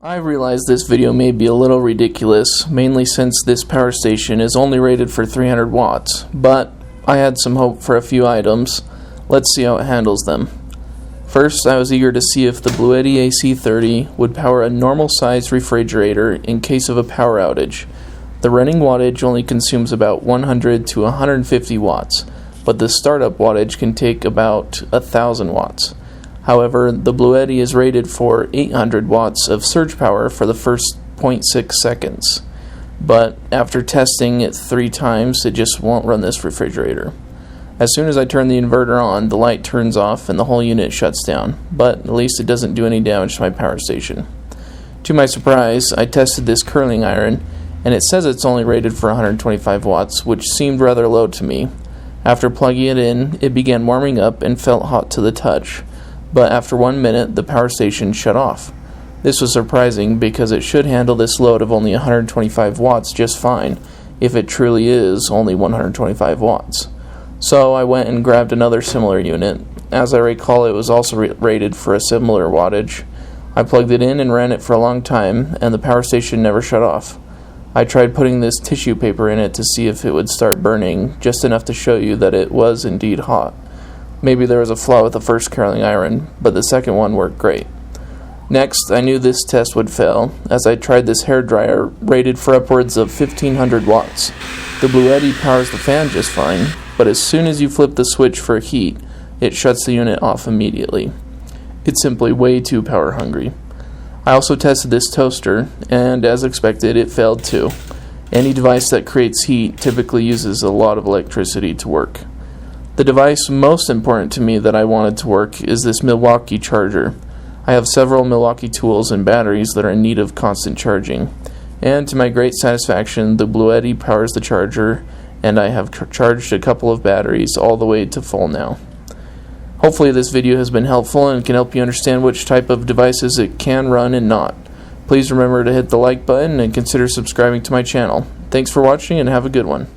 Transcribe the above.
I realize this video may be a little ridiculous, mainly since this power station is only rated for 300 watts, but I had some hope for a few items. Let's see how it handles them. First, I was eager to see if the Bluetti AC30 would power a normal-sized refrigerator in case of a power outage. The running wattage only consumes about 100 to 150 watts, but the startup wattage can take about 1,000 watts. However, the Bluetti is rated for 800 watts of surge power for the first 0.6 seconds. But after testing it 3 times, it just won't run this refrigerator. As soon as I turn the inverter on, the light turns off and the whole unit shuts down, but at least it doesn't do any damage to my power station. To my surprise, I tested this curling iron, and it says it's only rated for 125 watts, which seemed rather low to me. After plugging it in, it began warming up and felt hot to the touch. But after 1 minute, the power station shut off. This was surprising because it should handle this load of only 125 watts just fine, if it truly is only 125 watts. So I went and grabbed another similar unit. As I recall, it was also rated for a similar wattage. I plugged it in and ran it for a long time, and the power station never shut off. I tried putting this tissue paper in it to see if it would start burning, just enough to show you that it was indeed hot. Maybe there was a flaw with the first curling iron, but the second one worked great. Next, I knew this test would fail, as I tried this hairdryer rated for upwards of 1500 watts. The Bluetti powers the fan just fine, but as soon as you flip the switch for heat, it shuts the unit off immediately. It's simply way too power hungry. I also tested this toaster, and as expected, it failed too. Any device that creates heat typically uses a lot of electricity to work. The device most important to me that I wanted to work is this Milwaukee charger. I have several Milwaukee tools and batteries that are in need of constant charging, and to my great satisfaction, the Bluetti powers the charger, and I have charged a couple of batteries all the way to full now. Hopefully this video has been helpful and can help you understand which type of devices it can run and not. Please remember to hit the like button and consider subscribing to my channel. Thanks for watching and have a good one.